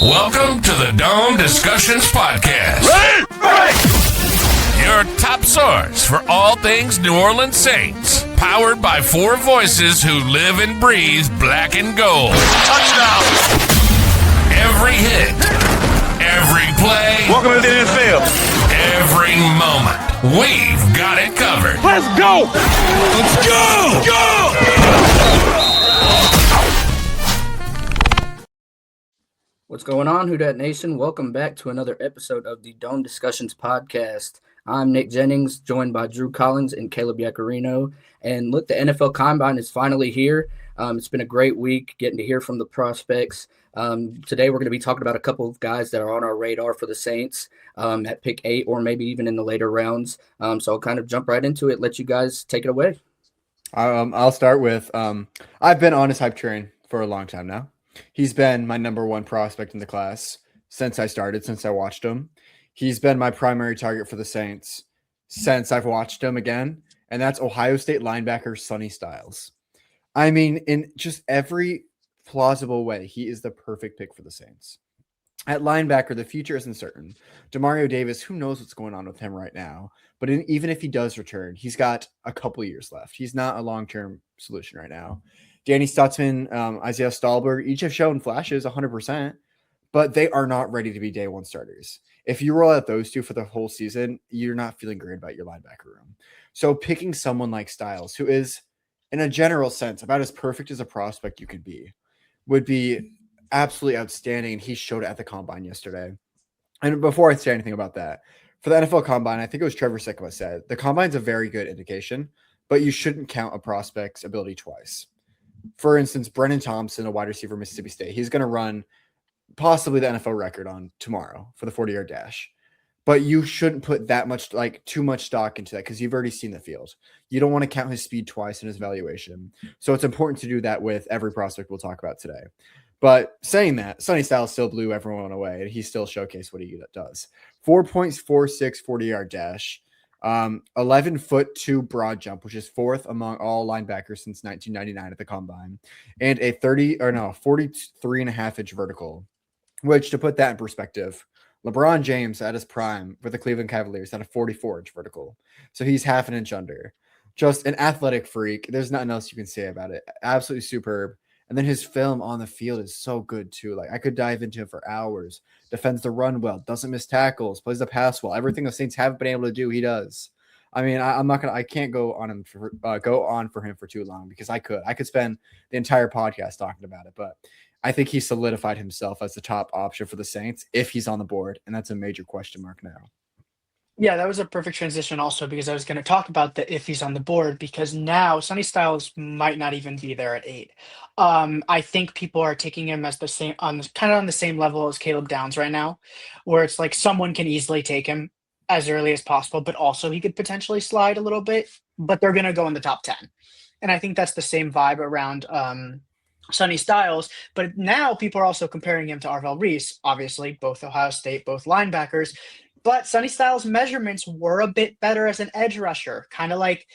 Welcome to the Dome Discussions Podcast. Your top source for all things New Orleans Saints. Powered by four voices who live and breathe black and gold. Touchdown! Every hit, every play. Welcome to the NFL. Every moment. We've got it covered. Let's go! Let's go! Go! What's going on, Who Dat Nation? Welcome back to another episode of the Dome Discussions Podcast. I'm Nick Jennings, joined by Drew Collins and Caleb Yacarino. And look, the NFL Combine is finally here. It's been a great week getting to hear from the prospects. Today we're going to be talking about a couple of guys that are on our radar for the Saints at pick 8 or maybe even in the later rounds. So I'll kind of jump right into it, let you guys take it away. I'll start with I've been on his hype train for a long time now. He's been my number one prospect in the class since I watched him. He's been my primary target for the Saints since I've watched him again, and that's Ohio State linebacker Sonny Styles. I mean, in just every plausible way, he is the perfect pick for the Saints. At linebacker, the future isn't certain. Demario Davis, who knows what's going on with him right now, but even if he does return, he's got a couple years left. He's not a long-term solution right now. Danny Stutzman, Isaiah Stahlberg, each have shown flashes 100%, but they are not ready to be day one starters. If you roll out those two for the whole season, you're not feeling great about your linebacker room. So picking someone like Styles, who is, in a general sense, about as perfect as a prospect you could be, would be absolutely outstanding, and he showed it at the Combine yesterday. And before I say anything about that, for the NFL Combine, I think it was Trevor Sikkema said, the Combine's a very good indication, but you shouldn't count a prospect's ability twice. For instance, Brennan Thompson, a wide receiver, Mississippi State, he's going to run possibly the NFL record on tomorrow for the 40-yard dash. But you shouldn't put that much, too much stock into that because you've already seen the field. You don't want to count his speed twice in his evaluation. So it's important to do that with every prospect we'll talk about today. But saying that, Sonny Styles still blew everyone away, and he still showcased what he does. 4.46 40-yard dash. 11'2" broad jump, which is fourth among all linebackers since 1999 at the Combine, and a 43.5-inch vertical, which, to put that in perspective, LeBron James at his prime with the Cleveland Cavaliers had a 44-inch vertical. So he's half an inch under. Just an athletic freak. There's nothing else you can say about it. Absolutely superb. And then his film on the field is so good too. I could dive into it for hours. Defends the run well, doesn't miss tackles, plays the pass well. Everything the Saints haven't been able to do, he does. I mean, I can't go on for him for too long because I could spend the entire podcast talking about it. But I think he solidified himself as the top option for the Saints if he's on the board, and that's a major question mark now. Yeah, that was a perfect transition also because I was going to talk about the if he's on the board because now Sonny Styles might not even be there at 8. I think people are taking him as the same on the same level as Caleb Downs right now, where it's like someone can easily take him as early as possible, but also he could potentially slide a little bit, but they're going to go in the top 10. And I think that's the same vibe around Sonny Styles, but now people are also comparing him to Arvell Reese, obviously both Ohio State, both linebackers. But Sonny Styles' measurements were a bit better as an edge rusher, kind of like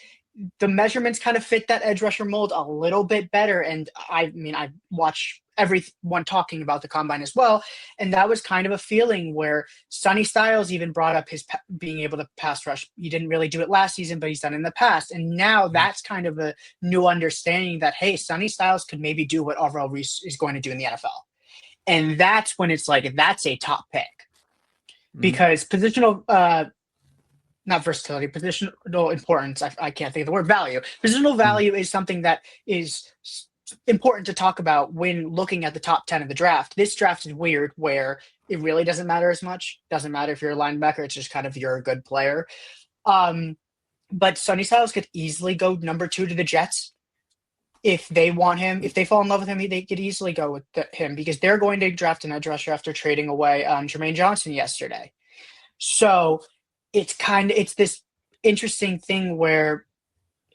the measurements kind of fit that edge rusher mold a little bit better. And I watch everyone talking about the Combine as well. And that was kind of a feeling where Sonny Styles even brought up his being able to pass rush. He didn't really do it last season, but he's done it in the past. And now that's kind of a new understanding that, hey, Sonny Styles could maybe do what Arvell Reese is going to do in the NFL. And that's when it's like, that's a top pick. Because positional, not versatility, positional importance, I can't think of the word value. Positional value is something that is important to talk about when looking at the top 10 of the draft. This draft is weird where it really doesn't matter as much. Doesn't matter if you're a linebacker. It's just kind of you're a good player. But Sonny Styles could easily go number 2 to the Jets. If they want him, if they fall in love with him, they could easily go with him because they're going to draft an edge rusher after trading away Jermaine Johnson yesterday. So it's this interesting thing where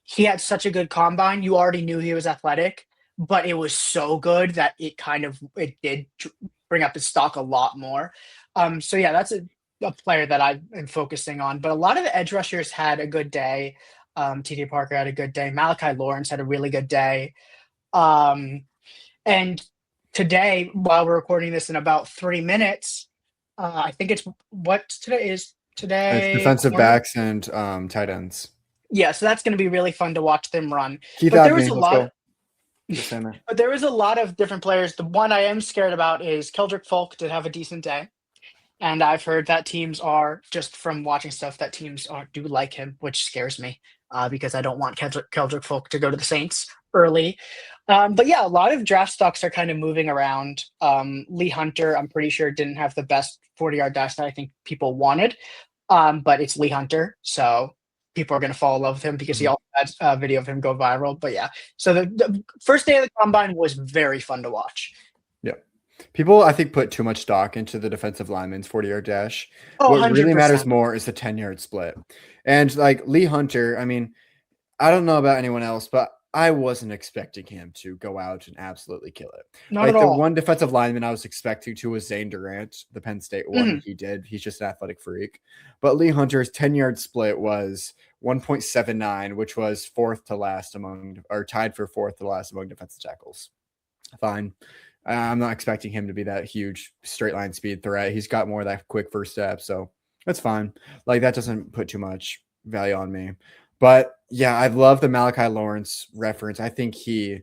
he had such a good combine. You already knew he was athletic, but it was so good that it did bring up his stock a lot more. So yeah, that's a player that I am focusing on. But a lot of the edge rushers had a good day. T.J. Parker had a good day. Malachi Lawrence had a really good day. And today, while we're recording this in about 3 minutes, I think it's what today is. It's Today, defensive corner? backs and tight ends. Yeah, so that's going to be really fun to watch them run. Keith But there Abney, was a let's lot. go. Just saying that. But there was a lot of different players. The one I am scared about is Keldrick Folk did have a decent day. And I've heard that teams are, just from watching stuff, that teams do like him, which scares me because I don't want Keldrick Folk to go to the Saints early. But yeah, a lot of draft stocks are kind of moving around. Lee Hunter, I'm pretty sure, didn't have the best 40-yard dash that I think people wanted. But it's Lee Hunter, so people are going to fall in love with him because he also had a video of him go viral. But yeah, so the first day of the combine was very fun to watch. Yeah. People, I think, put too much stock into the defensive lineman's 40-yard dash. Oh, what really 100%. matters more is the 10-yard split. And like Lee Hunter, I mean, I don't know about anyone else, but I wasn't expecting him to go out and absolutely kill it. Not Like at the all. one defensive lineman I was expecting to was Zane Durant, the Penn State one. He did. He's just an athletic freak. But Lee Hunter's 10-yard split was 1.79, which was fourth to last among, or tied for fourth to last among defensive tackles. Fine. I'm not expecting him to be that huge straight line speed threat. He's got more of that quick first step, so that's fine. Like that doesn't put too much value on me. But yeah, I love the Malachi Lawrence reference. I think he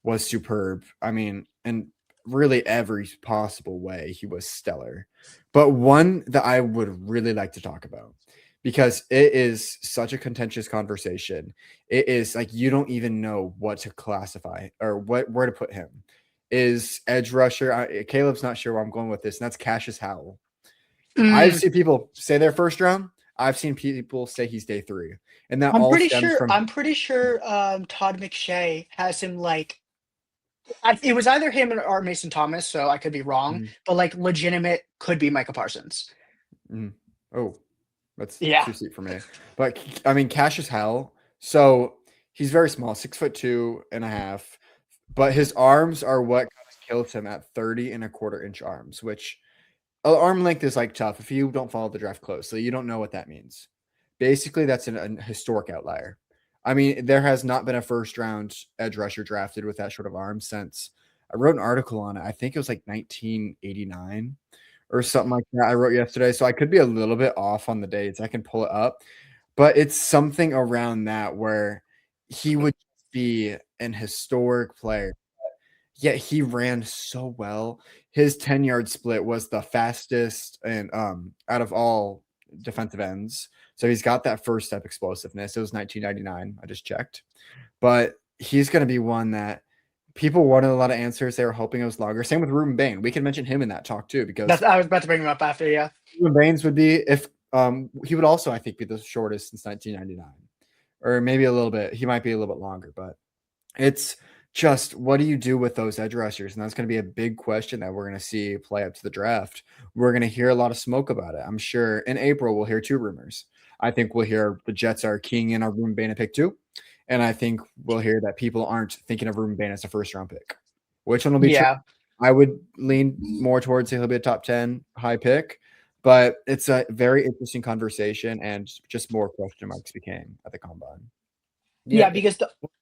was superb. I mean, in really every possible way, he was stellar. But one that I would really like to talk about, because it is such a contentious conversation. It is like you don't even know what to classify or where to put him. Is edge rusher. Caleb's not sure where I'm going with this, and that's Cassius Howell. I've seen people say they're first round. I've seen people say he's day 3, and that I'm all pretty stems sure. from. I'm pretty sure Todd McShay has him like. It was either him or Mason Thomas, so I could be wrong. But like legitimate could be Micah Parsons. Oh, that's Yeah. too steep for me. But I mean, Cassius Howell. So he's very small, 6'2.5", but his arms are what kills him at 30.25-inch arms, which arm length is like tough. If you don't follow the draft closely, you don't know what that means. Basically, that's a historic outlier. I mean, there has not been a first round edge rusher drafted with that short of arm since I wrote an article on it. I think it was like 1989 or something like that. I wrote yesterday. So I could be a little bit off on the dates. I can pull it up, but it's something around that where he would be an historic player. Yet he ran so well. His 10-yard split was the fastest and out of all defensive ends. So he's got that first step explosiveness. It was 1999. I just checked. But he's going to be one that people wanted a lot of answers. They were hoping it was longer. Same with Ruben Bain. We can mention him in that talk too, because I was about to bring him up after. Yeah. Ruben Baines would be if he would also, I think, be the shortest since 1999, or maybe a little bit. He might be a little bit longer, but it's just what do you do with those edge rushers? And that's going to be a big question that we're going to see play up to the draft. We're going to hear a lot of smoke about it. I'm sure in April we'll hear 2 rumors. I think we'll hear the Jets are keying in on Ruben Bain at pick 2. And I think we'll hear that people aren't thinking of Ruben Bain as a first-round pick. Which one will be true? I would lean more towards he'll be a top 10 high pick. But it's a very interesting conversation, and just more question marks became at the combine. Yeah, because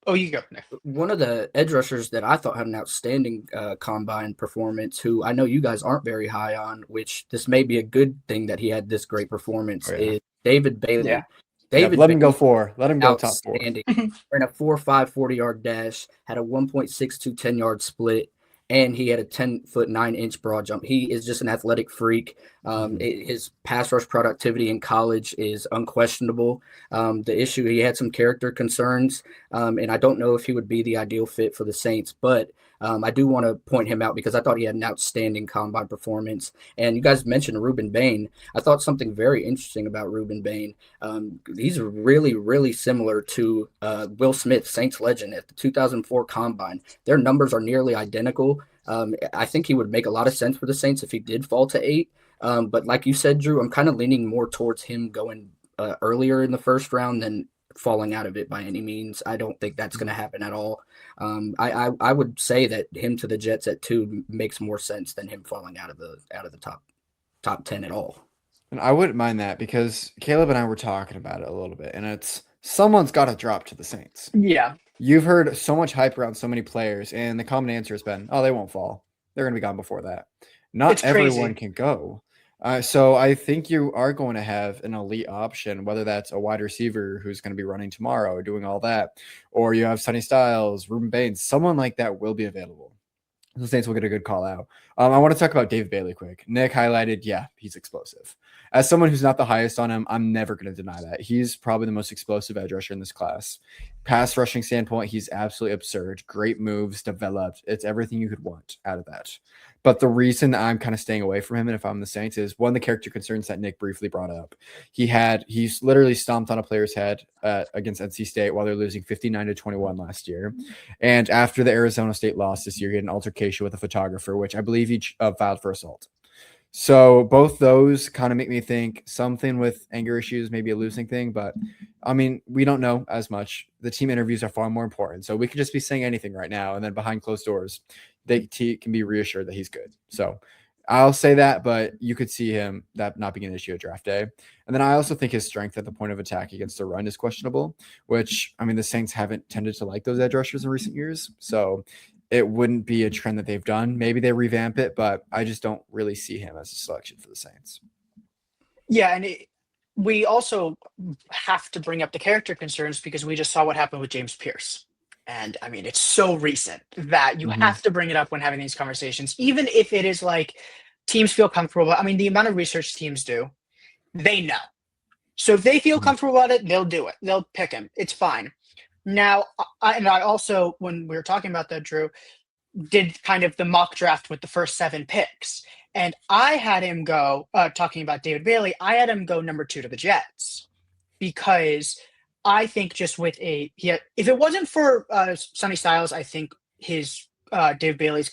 you go. One of the edge rushers that I thought had an outstanding combine performance, who I know you guys aren't very high on, which this may be a good thing that he had this great performance, is David Bailey. Yeah. David, let him go 4. Let him go top 4. Ran a 4.5 40-yard dash, had a 1.62 10-yard split, and he had a 10-foot 9-inch broad jump. He is just an athletic freak. His pass rush productivity in college is unquestionable. The issue, he had some character concerns, and I don't know if he would be the ideal fit for the Saints, but I do want to point him out because I thought he had an outstanding combine performance. And you guys mentioned Ruben Bain. I thought something very interesting about Ruben Bain. He's really, really similar to Will Smith, Saints legend, at the 2004 combine. Their numbers are nearly identical. I think he would make a lot of sense for the Saints if he did fall to 8. But like you said, Drew, I'm kind of leaning more towards him going earlier in the first round than falling out of it by any means. I don't think that's going to happen at all. I would say that him to the Jets at 2 makes more sense than him falling out of the top 10 at all. And I wouldn't mind that because Caleb and I were talking about it a little bit, and it's someone's got to drop to the Saints. Yeah. You've heard so much hype around so many players, and the common answer has been, oh, they won't fall. they're going to be gone before that. Not It's crazy. everyone can go. So I think you are going to have an elite option, whether that's a wide receiver who's going to be running tomorrow, doing all that, or you have Sonny Styles, Ruben Baines, someone like that will be available. The Saints will get a good call out. I want to talk about David Bailey quick. Nick highlighted, yeah, he's explosive. As someone who's not the highest on him, I'm never going to deny that. He's probably the most explosive edge rusher in this class. Pass rushing standpoint, he's absolutely absurd. Great moves, developed. It's everything you could want out of that. But the reason I'm kind of staying away from him, and if I'm the Saints, is one of the character concerns that Nick briefly brought up. He's literally stomped on a player's head against NC State while they're losing 59-21 last year. And after the Arizona State loss this year, he had an altercation with a photographer, which I believe he filed for assault. So both those kind of make me think something with anger issues, maybe a losing thing. But, I mean, we don't know as much. The team interviews are far more important. So we could just be saying anything right now. And then behind closed doors, they can be reassured that he's good. So I'll say that, but you could see him that not being an issue at draft day. And then I also think his strength at the point of attack against the run is questionable, which, I mean, the Saints haven't tended to like those edge rushers in recent years. So it wouldn't be a trend that they've done. Maybe they revamp it, but I just don't really see him as a selection for the Saints. Yeah, and we also have to bring up the character concerns because we just saw what happened with James Pierce. And I mean, it's so recent that you have to bring it up when having these conversations, even if it is like teams feel comfortable. I mean, the amount of research teams do, they know. So if they feel comfortable about it, they'll do it. They'll pick him. It's fine. Now, I also, when we were talking about that, Drew, did kind of the mock draft with the first 7 picks. And I had him go, talking about David Bailey, I had him go number 2 to the Jets because I think just with if it wasn't for Sonny Styles, I think his David Bailey's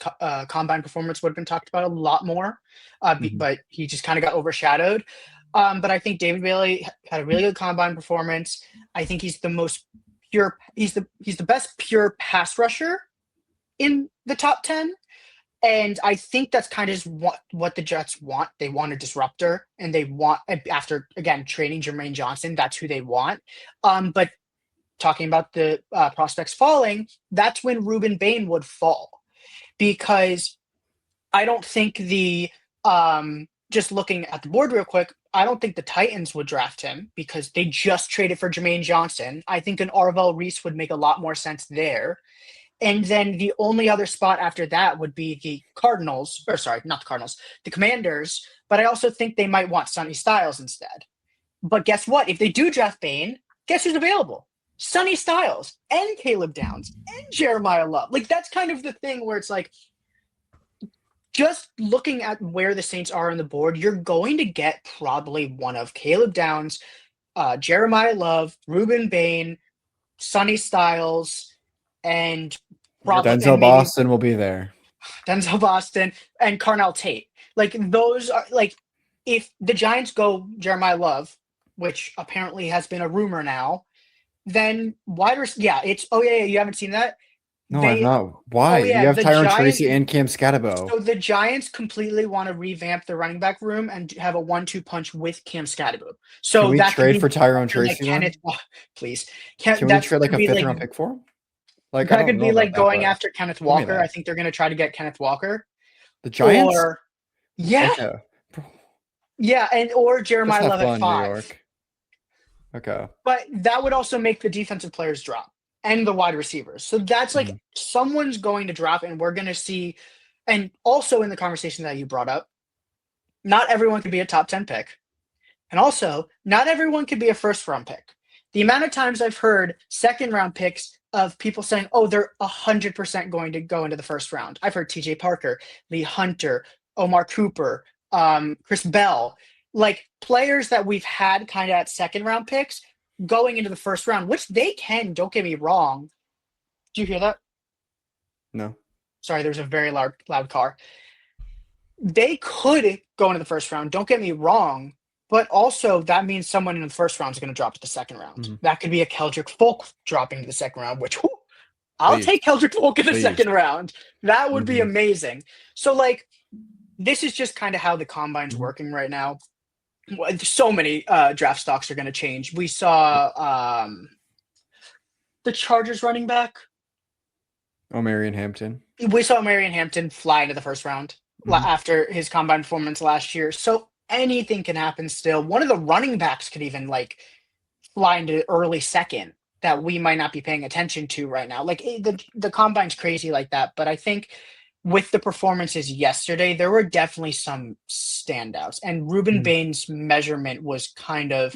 combine performance would have been talked about a lot more, but he just kind of got overshadowed. But I think David Bailey had a really good combine performance. I think he's the most pure. He's the best pure pass rusher in the top 10. And I think that's kind of what the Jets want. They want a disruptor, and they want, after, again, trading Jermaine Johnson, that's who they want. But talking about the prospects falling, that's when Ruben Bain would fall. Because I don't think just looking at the board real quick, I don't think the Titans would draft him because they just traded for Jermaine Johnson. I think an Arvell Reese would make a lot more sense there. And then the only other spot after that would be the Cardinals, or sorry, not the Cardinals, the Commanders. But I also think they might want Sonny Styles instead. But guess what? If they do draft Bain, guess who's available? Sonny Styles and Caleb Downs and Jeremiah Love. Like, that's kind of the thing where it's like, just looking at where the Saints are on the board, you're going to get probably one of Caleb Downs, Jeremiah Love, Ruben Bain, Sonny Styles, and probably Denzel Boston will be there. Denzel Boston and Carnell Tate. Like, those are, like, if the Giants go Jeremiah Love, which apparently has been a rumor now, then you haven't seen that? No, I'm not. Why? You have Tyrone Tracy and Cam Scatterbo. So the Giants completely want to revamp the running back room and have a 1-2 punch with Cam Scatterbo. So can we trade for Tyrone Tracy? Please. Can we trade like a 5th round pick for him? Like, that could be like going after Kenneth Walker. I think they're going to try to get Kenneth Walker. The Giants? Or Jeremiah Love at 5. Okay. But that would also make the defensive players drop and the wide receivers. So that's like someone's going to drop, and we're going to see. And also in the conversation that you brought up, not everyone could be a top 10 pick. And also, not everyone could be a first-round pick. The amount of times I've heard second-round picks of people saying, oh, they're 100% going to go into the first round. I've heard TJ Parker, Lee Hunter, Omar Cooper, Chris Bell, like players that we've had kind of at second-round picks going into the first round, which they can, don't get me wrong. Do you hear that? No. Sorry, there's a very loud car. They could go into the first round, don't get me wrong, but also that means someone in the first round is going to drop to the second round. That could be a Keldrick Folk dropping to the second round, which I'll take Keldrick Folk in the second round. That would be amazing. So, like, this is just kind of how the combine's working right now. So many draft stocks are going to change. We saw the Chargers running back. Oh, Marion Hampton. We saw Marion Hampton fly into the first round Mhm. after his combine performance last year. So anything can happen still. One of the running backs could even fly into early second that we might not be paying attention to right now. The combine's crazy like that, but I think with the performances yesterday, there were definitely some standouts. And Ruben Mhm. Bain's measurement was kind of,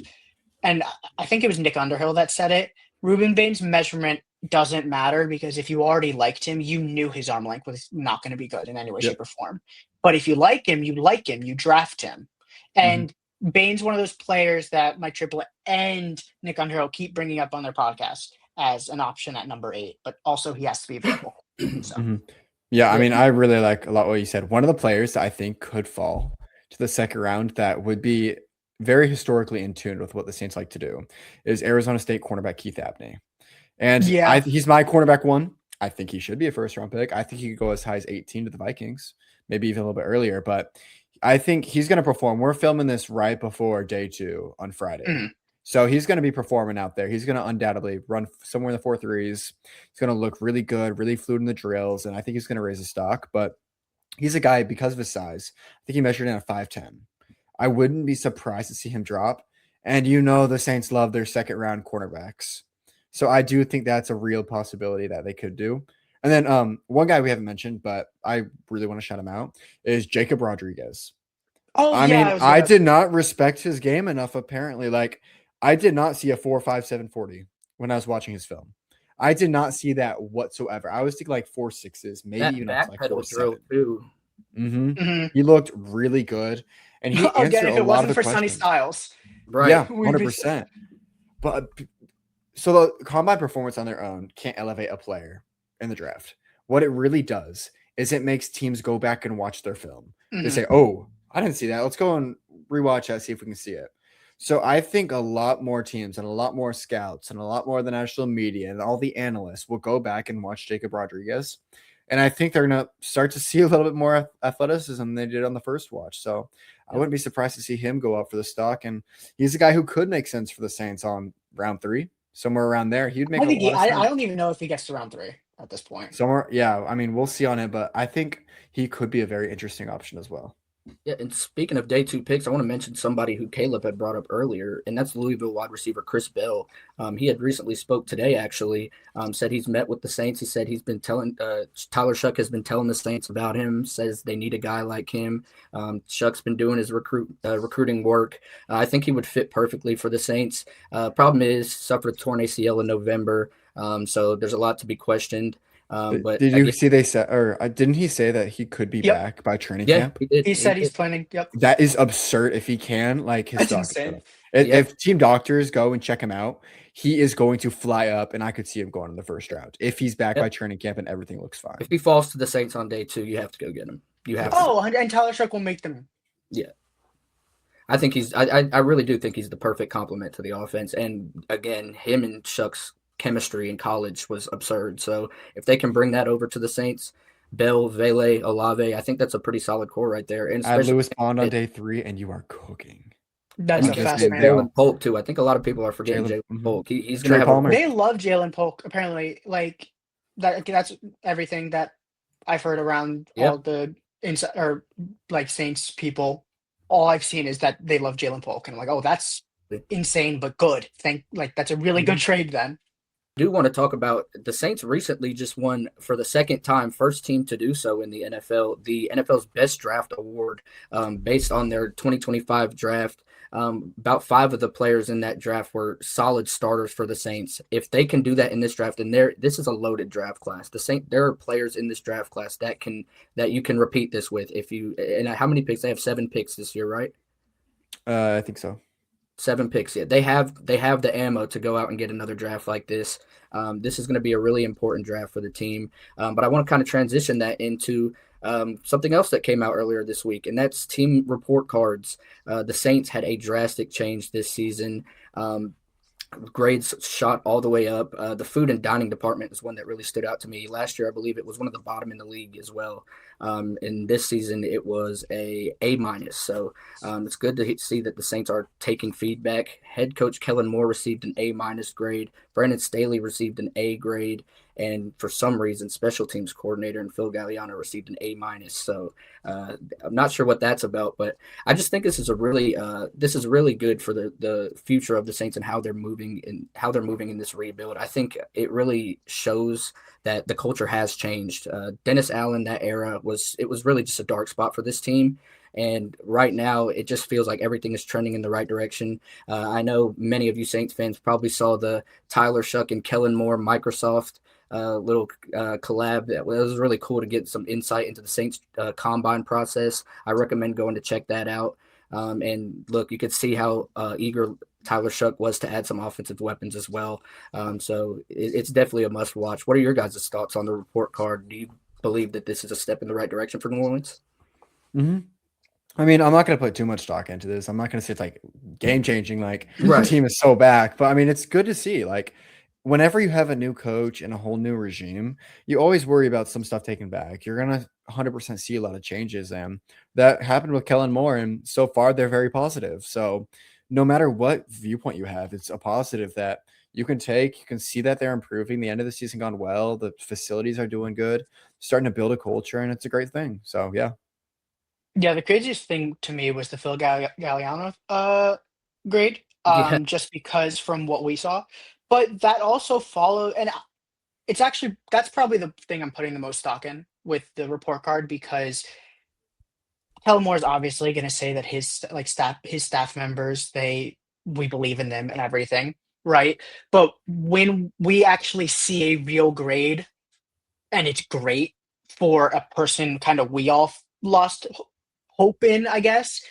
and I think it was Nick Underhill that said it. Ruben Bain's measurement doesn't matter because if you already liked him, you knew his arm length was not going to be good in any way, Yep. shape, or form. But if you like him, you draft him. Mhm. And Bain's one of those players that Mike Triplett and Nick Underhill keep bringing up on their podcast as an option at number 8, but also he has to be available. So Mhm. Yeah, I Yeah, mean, I really like a lot what you said. One of the players that I think could fall to the second round that would be very historically in tune with what the Saints like to do is Arizona State cornerback Keith Abney. And yeah, he's my cornerback one. I think he should be a first round pick. I think he could go as high as 18 to the Vikings, maybe even a little bit earlier, but I think he's going to perform. We're filming this right before day 2 on Friday. mhm. So he's going to be performing out there. He's going to undoubtedly run somewhere in the 4.3s. He's going to look really good, really fluid in the drills, and I think he's going to raise his stock. But he's a guy, because of his size, I think he measured in at 5'10". I wouldn't be surprised to see him drop. And the Saints love their second round cornerbacks. So I do think that's a real possibility that they could do. And then one guy we haven't mentioned, but I really want to shout him out, is Jacob Rodriguez. Oh I yeah, mean, I was I gonna. did not respect his game enough, apparently. Like, I did not see a 4.57 40 when I was watching his film. I did not see that whatsoever. I was thinking like 4.6s, maybe that even up to like backpedal drill 4.7. too. Mm-hmm. Mhm. He looked really good, and he Again, answered if a it lot of wasn't the for Sonny questions. Styles, Right. Yeah, we'd be 100%. But so the combine performance on their own can't elevate a player in the draft. What it really does is it makes teams go back and watch their film. They Mhm. say, "Oh, I didn't see that. Let's go and rewatch that, see if we can see it." So I think a lot more teams and a lot more scouts and a lot more of the national media and all the analysts will go back and watch Jacob Rodriguez. And I think they're going to start to see a little bit more athleticism than they did on the first watch. So I Yep. wouldn't be surprised to see him go up for the stock. And he's a guy who could make sense for the Saints on round 3, somewhere around there. He'd make I a think lot of I sense. don't even know if he gets to round 3 at this point. Somewhere, yeah. I mean, we'll see on it, but I think he could be a very interesting option as well. Yeah, and speaking of day 2 picks, I want to mention somebody who Caleb had brought up earlier, and that's Louisville wide receiver Chris Bell. He had recently spoke today, actually. Said he's met with the Saints. He said he's been telling Tyler Shuck has been telling the Saints about him. Says they need a guy like him. Shuck's been doing his recruiting work. I think he would fit perfectly for the Saints. Problem is, suffered a torn ACL in November, so there's a lot to be questioned. But Did you yeah, see they said, or didn't he say that he could be Yep. back by training yeah, camp? he did. He He said he's did. planning. Yep. That is absurd. If he can, like, his That's stock is insane. up. If, Yeah. if team doctors go and check him out, he is going to fly up, and I could see him going in the first round if he's back by Yep. training camp and everything looks fine. If he falls to the Saints on day 2, you have to go get him. You have to. Oh, and Tyler Shuck will make them. Yeah. I think I really do think he's the perfect complement to the offense. And again, him and Shuck's chemistry in college was absurd. So if they can bring that over to the Saints, Bell, Vele, Olave, I think that's a pretty solid core right there. And Add especially Lewis Bond on day 3, and you are cooking. That's and a guess fast what? man. Jalen Polk too. I think a lot of people are forgetting Jalen- Jalen mhm. Polk. He's Trey going to have Palmer. They love Jalen Polk. Apparently, that's everything that I've heard around Yep. all the Saints people. All I've seen is that they love Jalen Polk, and I'm like, oh, that's insane, but good. That's a really good trade then. do want to talk about the Saints recently just won for the second time, first team to do so in the NFL, the NFL's best draft award, based on their 2025 draft. About 5 of the players in that draft were solid starters for the Saints. If they can do that in this draft, and this is a loaded draft class. There are players in this draft class that you can repeat this with. And how many picks? They have 7 picks this year, right? I think so. 7 picks. Yeah, they have the ammo to go out and get another draft like this. This is going to be a really important draft for the team. But I want to kind of transition that into something else that came out earlier this week, and that's team report cards. The Saints had a drastic change this season. Grades shot all the way up. The food and dining department is one that really stood out to me. Last year, I believe it was one of the bottom in the league as well. In this season, it was a minus. So it's good to see that the Saints are taking feedback. Head coach Kellen Moore received an A minus grade. Brandon Staley received an A grade. And for some reason, special teams coordinator and Phil Galliano received an A minus. So I'm not sure what that's about, but I just think this is really good for the future of the Saints and how they're moving in this rebuild. I think it really shows that the culture has changed. Dennis Allen, that era was really just a dark spot for this team. And right now, it just feels like everything is trending in the right direction. I know many of you Saints fans probably saw the Tyler Shuck and Kellen Moore Microsoft little collab. That was really cool to get some insight into the Saints combine process. I recommend going to check that out. And look, you could see how eager Tyler Shuck was to add some offensive weapons as well. So it's definitely a must watch. What are your guys' thoughts on the report card? Do you believe that this is a step in the right direction for New Orleans? Mm-hmm. I mean, I'm not going to put too much stock into this. I'm not going to say it's like game changing, like Right. the team is so back. But I mean, it's good to see. Like, whenever you have a new coach and a whole new regime, you always worry about some stuff taken back. You're going to 100% see a lot of changes. And that happened with Kellen Moore. And so far, they're very positive. So no matter what viewpoint you have, it's a positive that you can take. You can see that they're improving. The end of the season gone well. The facilities are doing good, starting to build a culture, and it's a great thing. So, yeah. Yeah, the craziest thing to me was the Phil Galliano grade, Yeah. just because from what we saw. But that also followed, and it's actually that's probably the thing I'm putting the most stock in with the report card because Kellen Moore is obviously going to say that his staff members we believe in them and everything, right? But when we actually see a real grade and it's great for a person kind of we all lost hope in, I guess,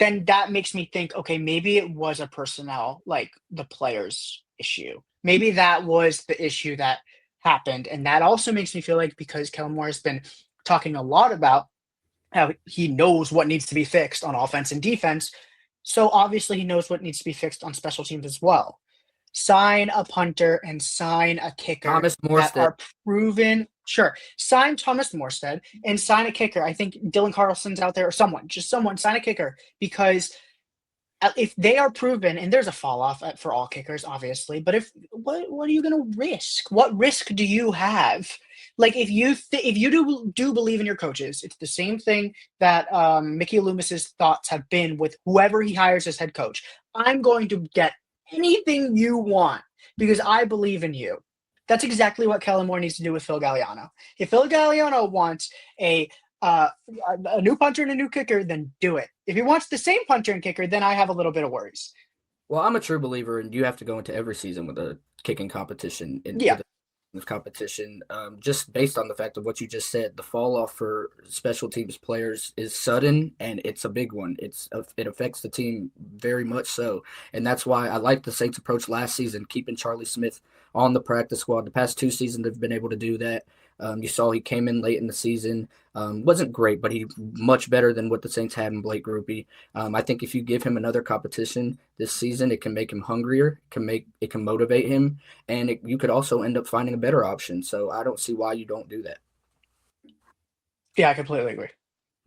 then that makes me think, okay, maybe it was a personnel, like the players issue. Maybe that was the issue that happened. And that also makes me feel like because Kellen Moore has been talking a lot about how he knows what needs to be fixed on offense and defense. So obviously he knows what needs to be fixed on special teams as well. Sign a punter and sign a kicker Thomas that Morstead. are proven. Sure. Sign Thomas Morstead and sign a kicker. I think Dylan Carlson's out there or someone sign a kicker because if they are proven, and there's a fall off for all kickers, obviously, but what are you going to risk? What risk do you have? Like if you do believe in your coaches, it's the same thing that Mickey Loomis's thoughts have been with whoever he hires as head coach. I'm going to get anything you want because I believe in you. That's exactly what Kellen Moore needs to do with Phil Galliano. If Phil Galliano wants a new punter and a new kicker, then do it. If he wants the same punter and kicker, then I have a little bit of worries. Well, I'm a true believer, and you have to go into every season with a kicking competition. Yeah. With competition, just based on the fact of what you just said, the fall off for special teams players is sudden and it's a big one. It affects the team very much so, and that's why I like the Saints' approach last season, keeping Charlie Smith on the practice squad. The past 2 seasons they've been able to do that. You saw he came in late in the season. Wasn't great, but he much better than what the Saints had in Blake Grupe. I think if you give him another competition this season, it can make him hungrier. It can motivate him, and you could also end up finding a better option. So I don't see why you don't do that. Yeah, I completely agree.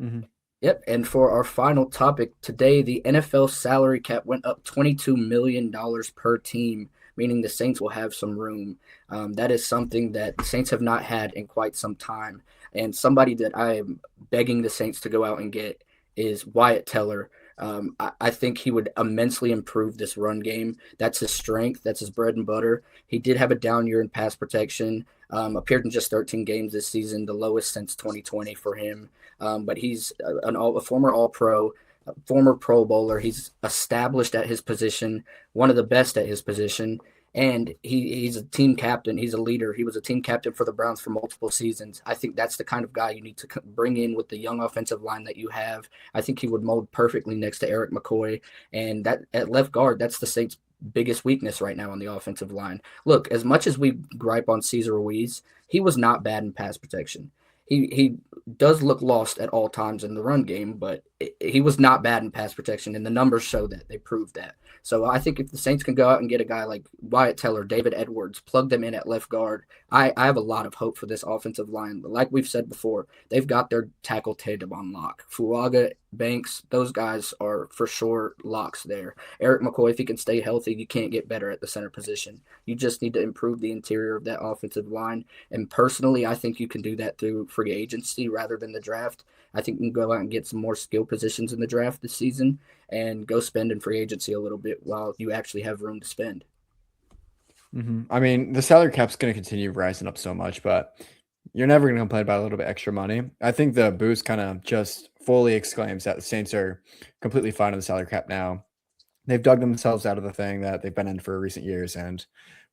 Mm-hmm. Yep. And for our final topic today, the NFL salary cap went up $22 million per team, meaning the Saints will have some room. That is something that the Saints have not had in quite some time. And somebody that I am begging the Saints to go out and get is Wyatt Teller. I think he would immensely improve this run game. That's his strength. That's his bread and butter. He did have a down year in pass protection, appeared in just 13 games this season, the lowest since 2020 for him. But he's a former All-Pro, former Pro Bowler. He's established at his position, one of the best at his position. And he's a team captain. He's a leader. He was a team captain for the Browns for multiple seasons. I think that's the kind of guy you need to bring in with the young offensive line that you have. I think he would mold perfectly next to Eric McCoy. And that at left guard, that's the Saints' biggest weakness right now on the offensive line. Look, as much as we gripe on Cesar Ruiz, he was not bad in pass protection. he does look lost at all times in the run game, but he was not bad in pass protection, and the numbers show that. They prove that. So I think if the Saints can go out and get a guy like Wyatt Teller, David Edwards, plug them in at left guard, I have a lot of hope for this offensive line. Like we've said before, they've got their tackle tandem on lock. Fuaga, Banks, those guys are for sure locks there. Eric McCoy, if he can stay healthy, you can't get better at the center position. You just need to improve the interior of that offensive line. And personally, I think you can do that through free agency rather than the draft. I think you can go out and get some more skill positions in the draft this season and go spend in free agency a little bit while you actually have room to spend. I mean, the salary cap's going to continue rising up so much, but you're never going to complain about a little bit extra money. I think the boost kind of just fully exclaims that the Saints are completely fine on the salary cap now. They've dug themselves out of the thing that they've been in for recent years and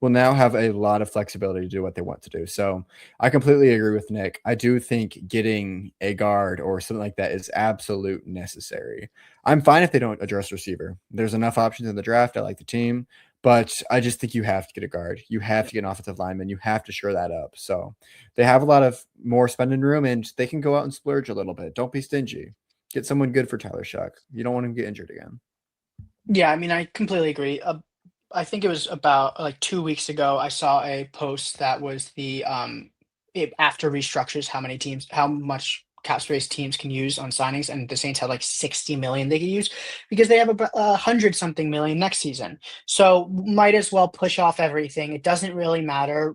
will now have a lot of flexibility to do what they want to do. So I completely agree with Nick. I do think getting a guard or something like that is absolute necessary. I'm fine if they don't address receiver. There's enough options in the draft. I like the team, but I just think you have to get a guard. You have to get an offensive lineman. You have to shore that up. So they have a lot of more spending room and they can go out and splurge a little bit. Don't be stingy. Get someone good for Tyler Shuck. You don't want him to get injured again. Yeah, I mean, I completely agree. I think it was about like 2 weeks ago, I saw a post that was after restructures, how much cap space teams can use on signings, and the Saints had like 60 million they could use because they have about 100-something million next season. So might as well push off everything. It doesn't really matter.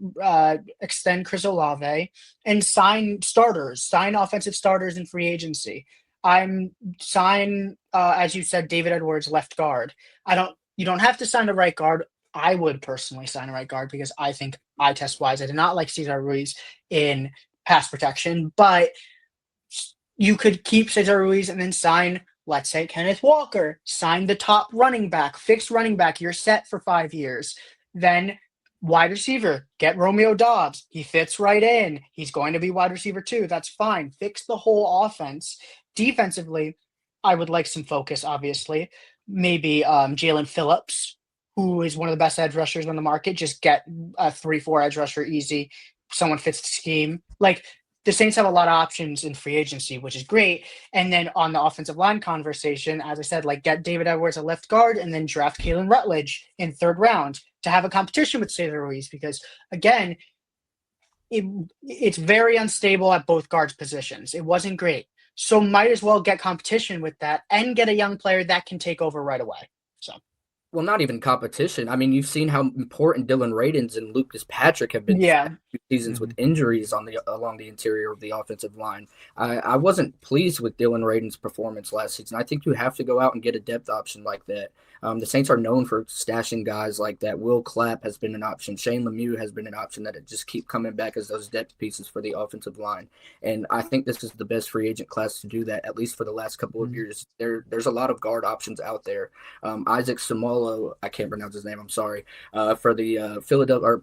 Extend Chris Olave and sign offensive starters in free agency. As you said, David Edwards, left guard. You don't have to sign a right guard. I would personally sign a right guard because I think eye test wise, I did not like Cesar Ruiz in pass protection, but you could keep Cesar Ruiz and then sign, let's say, Kenneth Walker, sign the top running back, fixed running back. You're set for 5 years. Then wide receiver, get Romeo Doubs. He fits right in. He's going to be wide receiver too. That's fine. Fix the whole offense. Defensively, I would like some focus, obviously. Maybe Jalen Phillips, who is one of the best edge rushers on the market. Just get a 3-4 edge rusher easy. Someone fits the scheme. Like, the Saints have a lot of options in free agency, which is great. And then on the offensive line conversation, as I said, like get David Edwards a left guard and then draft Kalen Rutledge in 3rd round to have a competition with Cesar Ruiz because, again, it's very unstable at both guards positions. It wasn't great. So might as well get competition with that and get a young player that can take over right away. So, Well, not even competition. I mean, you've seen how important Dylan Radins and Lucas Patrick have been yeah, seasons with injuries along the interior of the offensive line. I wasn't pleased with Dylan Radins' performance last season. I think you have to go out and get a depth option like that. The Saints are known for stashing guys like that. Will Clapp has been an option. Shane Lemieux has been an option that just keep coming back as those depth pieces for the offensive line. And I think this is the best free agent class to do that, at least for the last couple of years. There's a lot of guard options out there. Isaac Samolo, I can't pronounce his name, I'm sorry, for the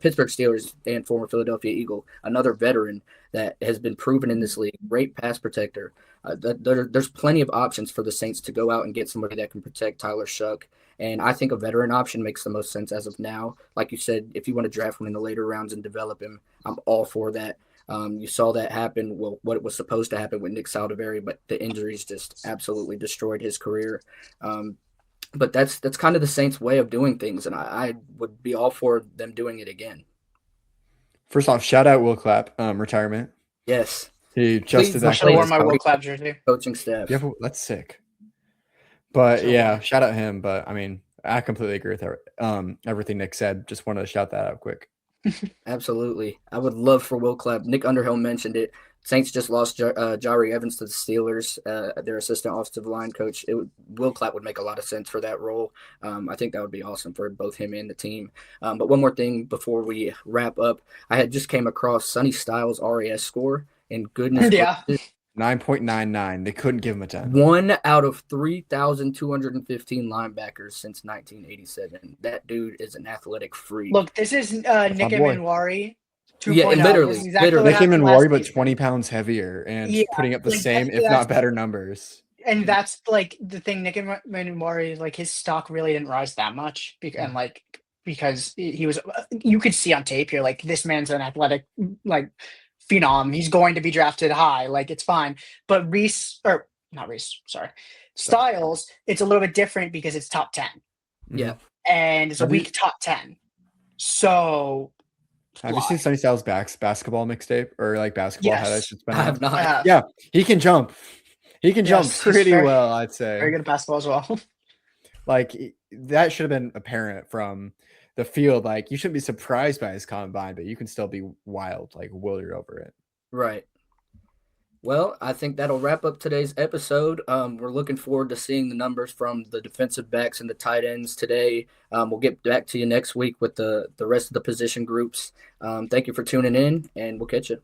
Pittsburgh Steelers and former Philadelphia Eagle, another veteran that has been proven in this league, great pass protector. There's plenty of options for the Saints to go out and get somebody that can protect Tyler Shuck. And I think a veteran option makes the most sense as of now. Like you said, if you want to draft one in the later rounds and develop him, I'm all for that. You saw that happen, what was supposed to happen with Nick Saldiveri, but the injuries just absolutely destroyed his career. But that's kind of the Saints' way of doing things, and I would be all for them doing it again. First off, shout out Will Clapp, retirement. Yes. He just did I that. should have worn my Will Clapp jersey. Coaching staff. Yeah, that's sick. But yeah, shout out him. But I mean, I completely agree with everything Nick said. Just wanted to shout that out quick. Absolutely. I would love for Will Clapp. Nick Underhill mentioned it. Saints just lost Jari Evans to the Steelers, their assistant offensive line coach. Will Clapp would make a lot of sense for that role. I think that would be awesome for both him and the team. But one more thing before we wrap up. I had just came across Sonny Styles' RAS score, and goodness Yeah. 9.99. They couldn't give him a 10. 1 out of 3,215 linebackers since 1987. That dude is an athletic freak. Look, this is Nick Emanwari. Yeah, literally. Nick Emanwari, but 20 pounds heavier and putting up the like, same, if not better, numbers. And that's like the thing. Nick Emanwari, like his stock really didn't rise that much, because he was. You could see on tape here, like this man's an athletic, like phenom. He's going to be drafted high. Like, it's fine. But Styles, it's a little bit different because it's top 10. Yeah. And it's a weak top 10. So have you seen Sonny Styles' basketball mixtape or like basketball highlights? I have not. Yeah, he can jump. He can jump pretty well, I'd say. Very good at basketball as well. Like, that should have been apparent from the field. Like, you shouldn't be surprised by his combine, but you can still be wild, like wildered over it. Right. Well, I think that'll wrap up today's episode. We're looking forward to seeing the numbers from the defensive backs and the tight ends today. We'll get back to you next week with the rest of the position groups. Thank you for tuning in, and we'll catch you.